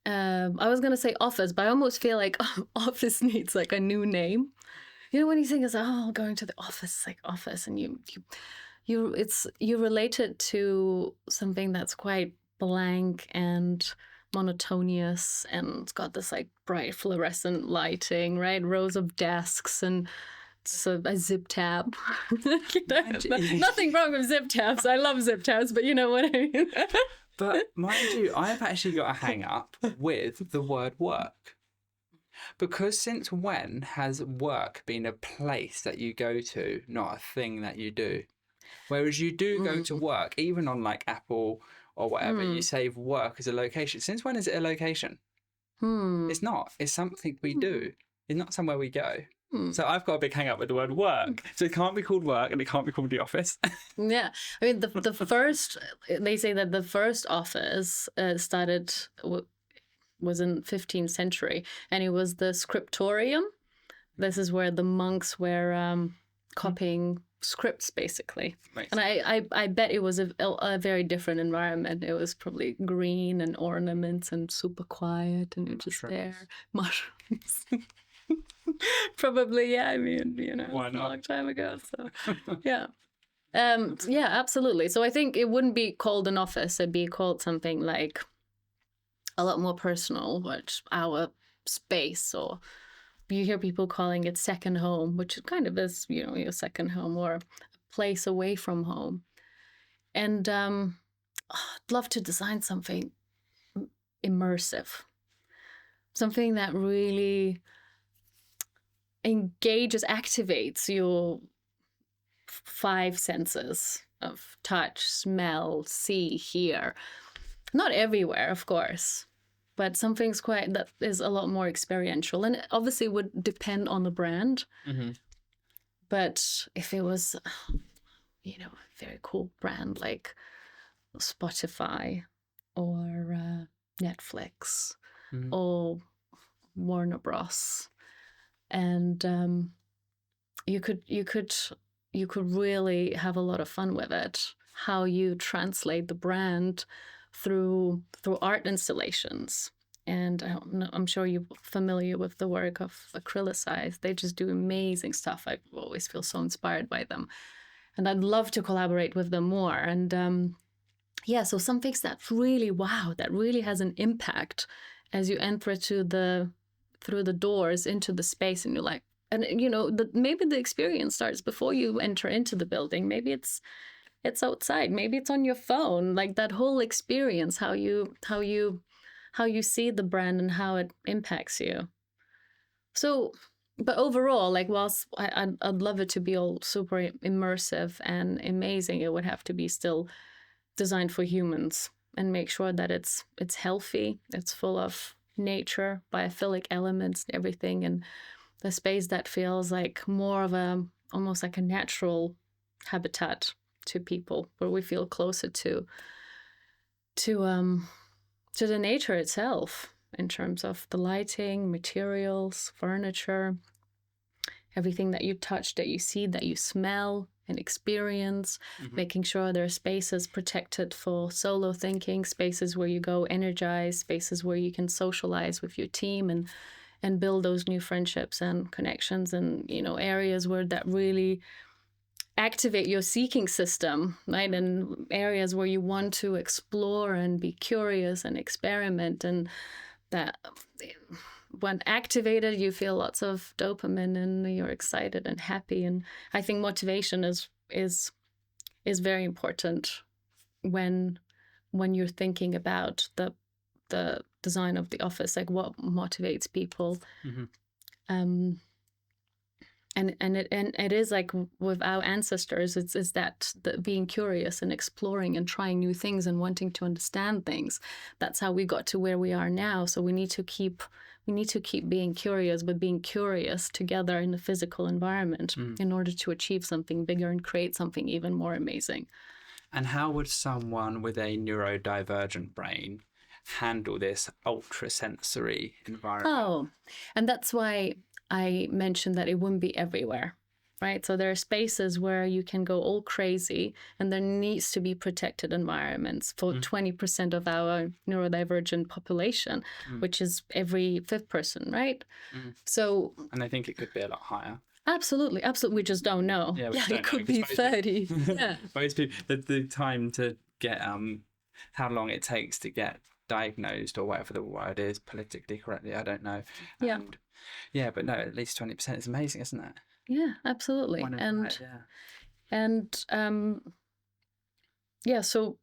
Speaker 2: I was going to say office, but I almost feel like office needs like a new name. You know, when you think it's going to the office, like office, and you relate it to something that's quite blank and monotonous, and it's got this like bright fluorescent lighting, right? Rows of desks and a zip tab. Nothing wrong with zip tabs. I love zip tabs, but you know what I mean.
Speaker 1: But mind you, I've actually got a hang up with the word work. Because since when has work been a place that you go to, not a thing that you do? Whereas you do go to work, even on like Apple or whatever, you save work as a location. Since when is it a location? It's not. It's something we do. It's not somewhere we go. So I've got a big hang up with the word work. So it can't be called work and it can't be called the office.
Speaker 2: Yeah. I mean, the first, they say that the first office was in 15th century, and it was the scriptorium. This is where the monks were copying scripts, basically. Right. And I bet it was a very different environment. It was probably green and ornaments and super quiet, and you're just there. Mushrooms. Probably, yeah. I mean, you know,
Speaker 1: why not?
Speaker 2: A long time ago. So, yeah. Yeah, absolutely. So I think it wouldn't be called an office. It'd be called something like a lot more personal, which our space, or you hear people calling it second home, which kind of is, you know, your second home or a place away from home. And I'd love to design something immersive, something that really activates your 5 senses of touch, smell, see, hear. Not everywhere, of course, but something's that is a lot more experiential, and it obviously would depend on the brand. But if it was, you know, a very cool brand like Spotify or Netflix or Warner Bros. And you could really have a lot of fun with it. How you translate the brand through art installations. And I'm sure you're familiar with the work of Acrylicize. They just do amazing stuff. I always feel so inspired by them, and I'd love to collaborate with them more. And so some things that really has an impact as you enter through the doors into the space, and you're like, and you know, maybe the experience starts before you enter into the building. Maybe it's outside. Maybe it's on your phone. Like that whole experience, how you see the brand and how it impacts you. So, but overall, like whilst I'd love it to be all super immersive and amazing, it would have to be still designed for humans and make sure that it's healthy, it's full of nature, biophilic elements and everything, and a space that feels like more of a, almost like a natural habitat to people, where we feel closer to the nature itself, in terms of the lighting, materials, furniture, everything that you touch, that you see, that you smell and experience, making sure there are spaces protected for solo thinking, spaces where you go energize, spaces where you can socialize with your team and build those new friendships and connections, and, you know, areas where that really activate your seeking system, right? And areas where you want to explore and be curious and experiment, and that when activated, you feel lots of dopamine and you're excited and happy. And I think motivation is very important when you're thinking about the design of the office, like what motivates people. And it is like with our ancestors, it's that the being curious and exploring and trying new things and wanting to understand things. That's how we got to where we are now. So we need to keep being curious, but being curious together in the physical environment in order to achieve something bigger and create something even more amazing.
Speaker 1: And how would someone with a neurodivergent brain handle this ultra-sensory environment?
Speaker 2: Oh, and that's why I mentioned that it wouldn't be everywhere, right? So there are spaces where you can go all crazy, and there needs to be protected environments for 20% of our neurodivergent population, which is every fifth person, right? So,
Speaker 1: and I think it could be a lot higher.
Speaker 2: Absolutely. We just don't know.
Speaker 1: Yeah,
Speaker 2: it could be 30. Yeah.
Speaker 1: Most people, the time to get how long it takes to get diagnosed, or whatever the word is politically correctly, I don't know.
Speaker 2: Yeah.
Speaker 1: Yeah, but no, at least 20% is amazing, isn't it?
Speaker 2: Yeah, absolutely. So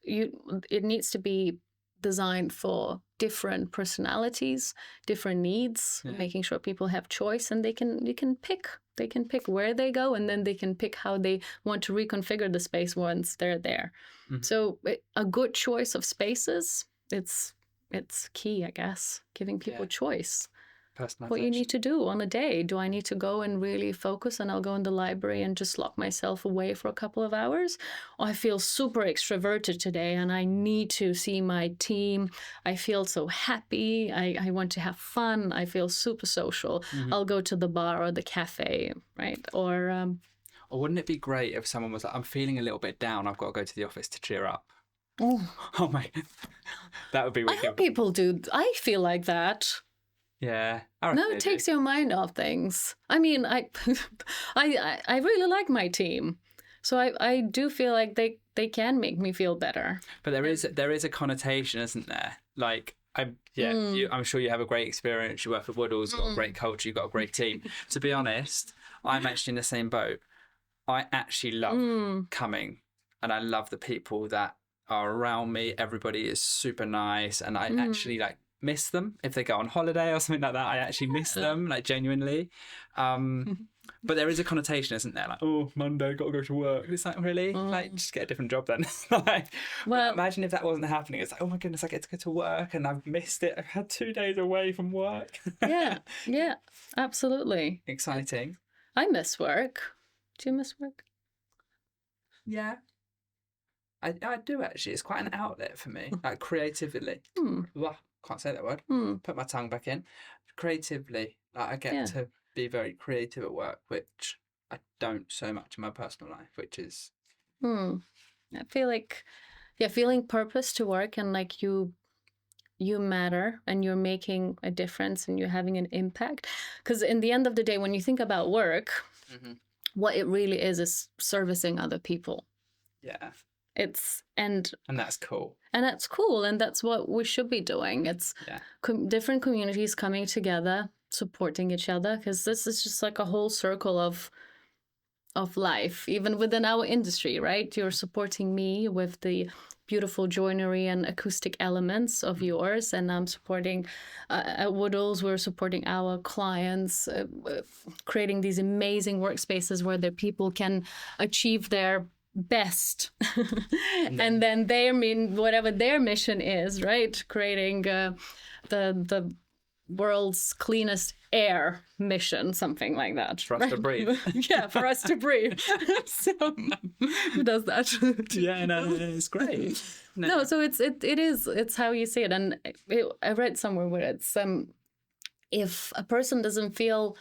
Speaker 2: it needs to be designed for different personalities, different needs, making sure people have choice, and they can pick where they go, and then they can pick how they want to reconfigure the space once they're there. So a good choice of spaces, it's key, I guess, giving people choice. What you need to do on a day. Do I need to go and really focus, and I'll go in the library and just lock myself away for a couple of hours? Or I feel super extroverted today and I need to see my team. I feel so happy. I want to have fun. I feel super social. I'll go to the bar or the cafe, right? Or
Speaker 1: wouldn't it be great if someone was like, I'm feeling a little bit down, I've got to go to the office to cheer up? Oh my, that would be wicked.
Speaker 2: I hope people do. I feel like that.
Speaker 1: Yeah.
Speaker 2: No, it takes your mind off things. I mean, I really like my team. So I do feel like they can make me feel better.
Speaker 1: But there is a connotation, isn't there? Like, I'm sure you have a great experience. You work for Woodalls, you've got a great culture, you've got a great team. To be honest, I'm actually in the same boat. I actually love coming, and I love the people that are around me. Everybody is super nice, and I actually miss them if they go on holiday or something like that. I actually miss them, genuinely. But there is a connotation, isn't there? Like, oh, Monday, got to go to work. It's like, really? Just get a different job then. Well, imagine if that wasn't happening. It's like, oh my goodness, I get to go to work and I've missed it. I've had 2 days away from work.
Speaker 2: Yeah, absolutely.
Speaker 1: Exciting.
Speaker 2: I miss work. Do you miss work?
Speaker 1: Yeah. I do, actually. It's quite an outlet for me, creatively. Can't say that word. Put my tongue back in. Creatively, I get to be very creative at work, which I don't so much in my personal life, which is...
Speaker 2: I feel like, feeling purpose to work, and like you matter and you're making a difference and you're having an impact. Because in the end of the day, when you think about work, what it really is servicing other people.
Speaker 1: Yeah.
Speaker 2: And
Speaker 1: that's cool.
Speaker 2: And that's cool. And that's what we should be doing. It's different communities coming together, supporting each other, because this is just like a whole circle of life, even within our industry, right? You're supporting me with the beautiful joinery and acoustic elements of yours, and I'm supporting at Woodalls, we're supporting our clients, creating these amazing workspaces where the people can achieve their best and then whatever their mission is, right? Creating the world's cleanest air mission, something like that.
Speaker 1: For us to breathe.
Speaker 2: Yeah, for us to breathe. So who does that?
Speaker 1: Yeah, no, it's great.
Speaker 2: No, so it's how you see it. And I read somewhere where it's if a person doesn't feel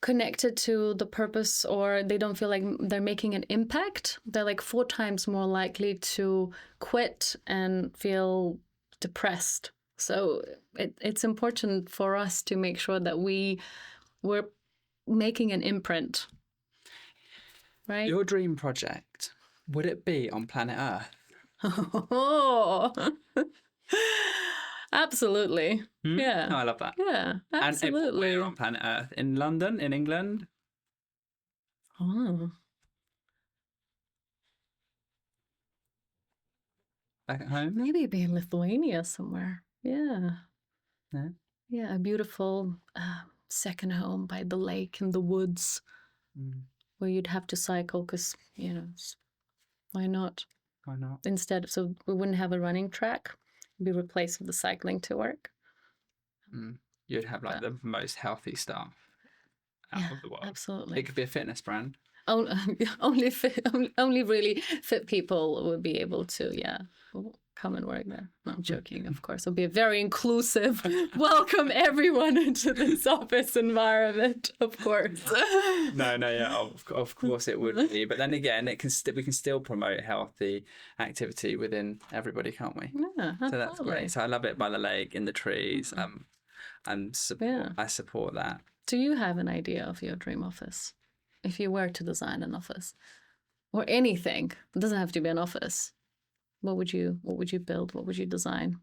Speaker 2: connected to the purpose, or they don't feel like they're making an impact, they're like 4 times more likely to quit and feel depressed. So it's important for us to make sure that we're making an imprint, right?
Speaker 1: Your dream project, would it be on planet Earth?
Speaker 2: Oh, absolutely. Yeah.
Speaker 1: Oh, I love that.
Speaker 2: Yeah, absolutely.
Speaker 1: And where on planet Earth? In London? In England?
Speaker 2: Oh.
Speaker 1: Back at home?
Speaker 2: Maybe be in Lithuania somewhere. Yeah.
Speaker 1: Yeah.
Speaker 2: Yeah, a beautiful second home by the lake in the woods where you'd have to cycle because, why not?
Speaker 1: Why not?
Speaker 2: Instead, so we wouldn't have a running track. It'd be replaced with the cycling to work.
Speaker 1: You'd have like the most healthy staff out of the world.
Speaker 2: Absolutely.
Speaker 1: It could be a fitness brand.
Speaker 2: Only really fit people would be able to, come and work there. No, I'm joking, of course. It'll be a very inclusive, welcome everyone into this office environment, of course.
Speaker 1: No, yeah, of course it would be. But then again, we can still promote healthy activity within everybody, can't we?
Speaker 2: Yeah, absolutely.
Speaker 1: So that's great. So I love it by the lake, in the trees, and I support that.
Speaker 2: Do you have an idea of your dream office? If you were to design an office or anything, it doesn't have to be an office. What would you build? What would you design?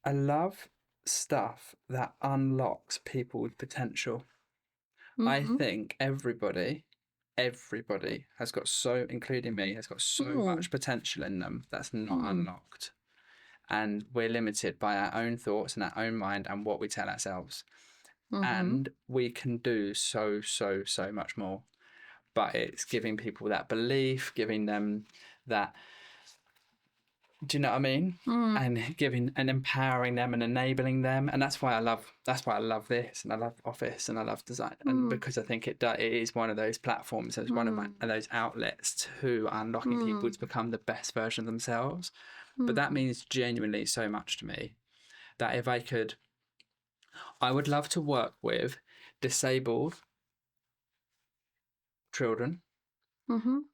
Speaker 1: I love stuff that unlocks people's potential. I think everybody has got including me, has got so much potential in them that's not unlocked. And we're limited by our own thoughts and our own mind and what we tell ourselves. And we can do so much more. But it's giving people that belief, giving them that, do you know what I mean? And giving and empowering them and enabling them. And that's why I love this, and I love Office, and I love design. And because I think it is one of those platforms, it's one of those outlets to unlocking people to become the best version of themselves. But that means genuinely so much to me that if I would love to work with disabled children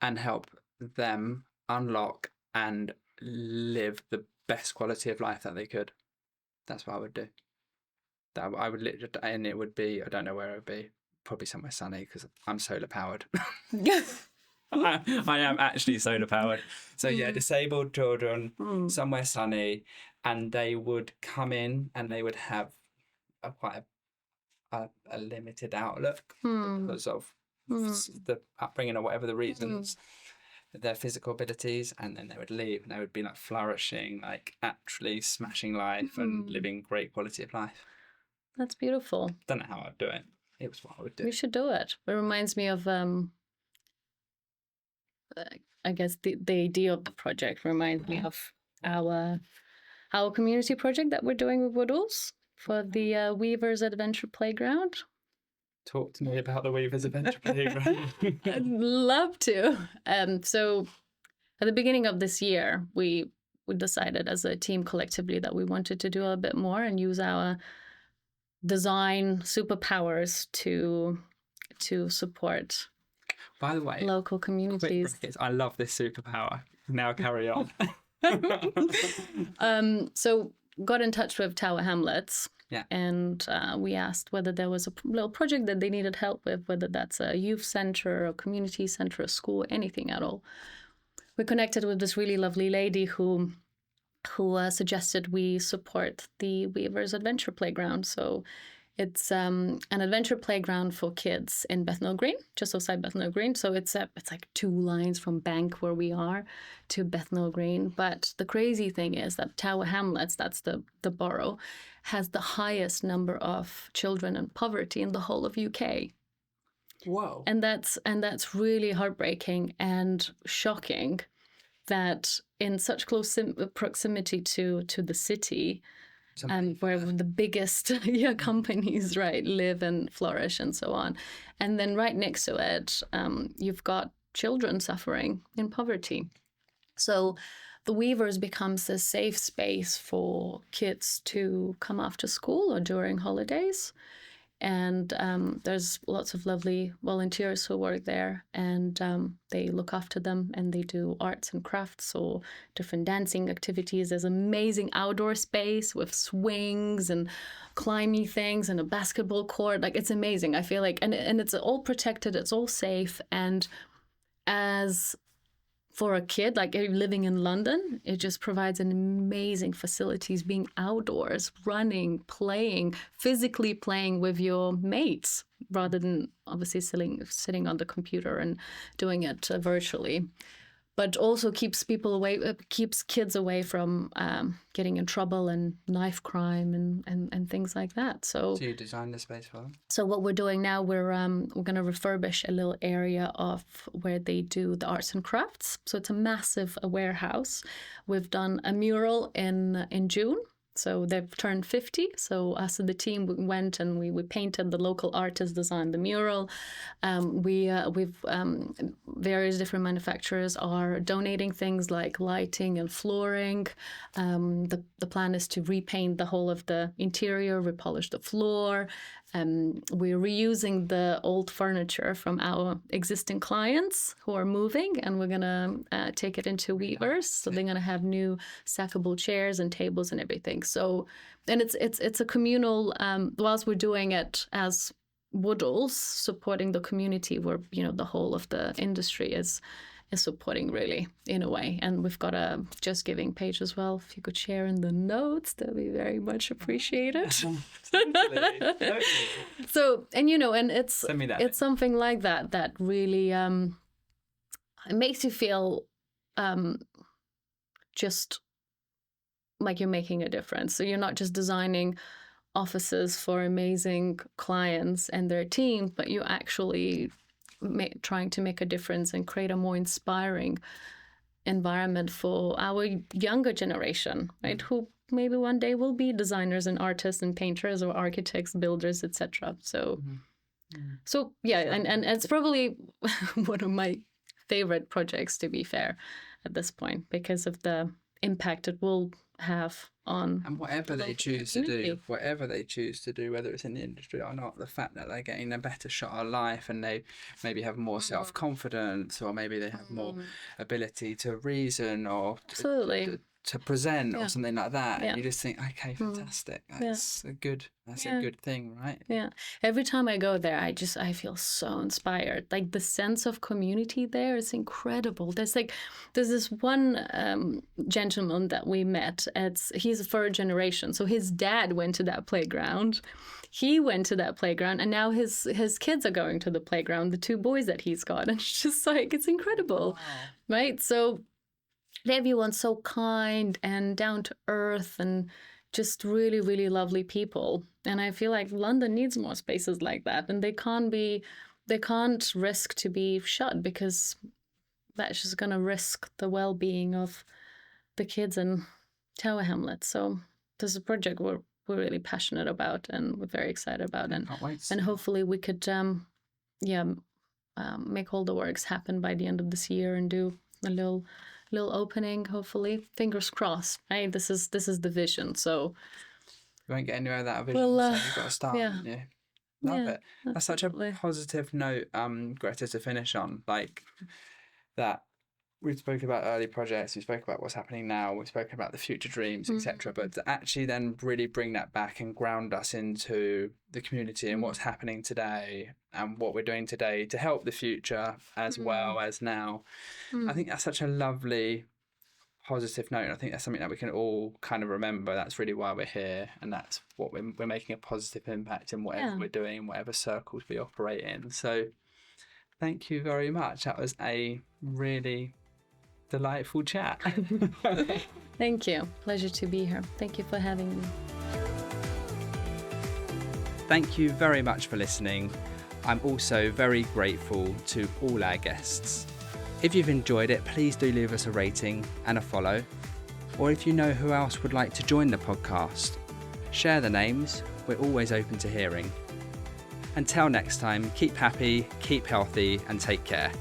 Speaker 1: and help them unlock and live the best quality of life that they could. That's what I would do. That I would literally, and it would be, I don't know where it would be, probably somewhere sunny because I'm solar powered. I am actually solar powered. So yeah, disabled children, somewhere sunny, and they would come in and they would have quite a limited outlook because of the upbringing or whatever the reasons, their physical abilities, and then they would leave and they would be like flourishing, like actually smashing life and living great quality of life.
Speaker 2: That's beautiful.
Speaker 1: Don't know how I'd do it. It was what I would do.
Speaker 2: We should do it. It reminds me of I guess the idea of the project reminds me of our community project that we're doing with Woodalls for the Weavers Adventure Playground.
Speaker 1: Talk to me about the Weavers Adventure Playground.
Speaker 2: I'd love to. So at the beginning of this year, we decided as a team collectively that we wanted to do a bit more and use our design superpowers to support,
Speaker 1: by the way,
Speaker 2: local communities.
Speaker 1: I love this superpower. Now carry on.
Speaker 2: So got in touch with Tower Hamlets.
Speaker 1: Yeah.
Speaker 2: And we asked whether there was a little project that they needed help with, whether that's a youth center, a community center, a school, anything at all. We connected with this really lovely lady who suggested we support the Weavers Adventure Playground. So it's an adventure playground for kids in Bethnal Green, just outside Bethnal Green. So it's like 2 lines from Bank where we are to Bethnal Green. But the crazy thing is that Tower Hamlets, that's the borough, has the highest number of children in poverty in the whole of UK.
Speaker 1: Whoa.
Speaker 2: And that's really heartbreaking and shocking that in such close proximity to the city, where the biggest companies, right, live and flourish and so on. And then right next to it, you've got children suffering in poverty. So the Weavers becomes a safe space for kids to come after school or during holidays. And there's lots of lovely volunteers who work there, and they look after them, and they do arts and crafts or different dancing activities. There's amazing outdoor space with swings and climbing things and a basketball court. Like, it's amazing. I feel like, and it's all protected, it's all safe. And as for a kid, like living in London, it just provides an amazing facilities, being outdoors, running, playing, physically playing with your mates, rather than obviously sitting on the computer and doing it virtually. But also keeps kids away from getting in trouble and knife crime and things like that. So
Speaker 1: you design the space for them?
Speaker 2: So what we're doing now, we're going to refurbish a little area of where they do the arts and crafts. So it's a massive warehouse. We've done a mural in June. So they've turned 50. So us and the team went and we painted. The local artist designed the mural. We've various different manufacturers are donating things like lighting and flooring. The plan is to repaint the whole of the interior, repolish the floor. We're reusing the old furniture from our existing clients who are moving, and we're gonna take it into Weavers. So they're gonna have new stackable chairs and tables and everything. So, and it's a communal. Whilst we're doing it as Woodalls, supporting the community, where the whole of the industry is supporting, really, in a way. And we've got a Just Giving page as well. If you could share in the notes, that'd be very much appreciated.
Speaker 1: Totally.
Speaker 2: So, and it's something like that really it makes you feel just like you're making a difference. So you're not just designing offices for amazing clients and their team, but you actually trying to make a difference and create a more inspiring environment for our younger generation, right? Who maybe one day will be designers and artists and painters or architects, builders, etc. So, and it's probably one of my favorite projects, to be fair, at this point, because of the impact it will have on.
Speaker 1: And whatever they choose to do, whether it's in the industry or not, the fact that they're getting a better shot at life and they maybe have more self-confidence, or maybe they have more ability to reason or to present or something like that. And you just think, okay, fantastic. That's a good thing, right?
Speaker 2: Yeah. Every time I go there, I feel so inspired. Like, the sense of community there is incredible. There's this one gentleman that we met. He's a third generation. So his dad went to that playground. He went to that playground, and now his kids are going to the playground, the two boys that he's got. And it's just like, it's incredible, right? So everyone's so kind and down to earth and just really, really lovely people. And I feel like London needs more spaces like that. And they can't risk to be shut, because that's just going to risk the well-being of the kids in Tower Hamlets. So this is a project we're really passionate about and we're very excited about. And hopefully we could make all the works happen by the end of this year and do a little opening, hopefully. Fingers crossed, right? This is the vision. So
Speaker 1: you won't get anywhere without a vision, so you've got to start, haven't you? Love it. That's such a positive note, Greta, to finish on. Like that, we spoke about early projects, we spoke about what's happening now, we spoke about the future dreams, etc. But to actually then really bring that back and ground us into the community and what's happening today and what we're doing today to help the future as well as now. I think that's such a lovely positive note. And I think that's something that we can all kind of remember. That's really why we're here, and that's what we're making a positive impact in whatever we're doing, whatever circles we operate in. So thank you very much. That was a really delightful chat.
Speaker 2: Thank you. Pleasure to be here. Thank you for having me.
Speaker 1: Thank you very much for listening. I'm also very grateful to all our guests. If you've enjoyed it, please do leave us a rating and a follow. Or if you know who else would like to join the podcast, share the names. We're always open to hearing. Until next time, keep happy, keep healthy, and take care.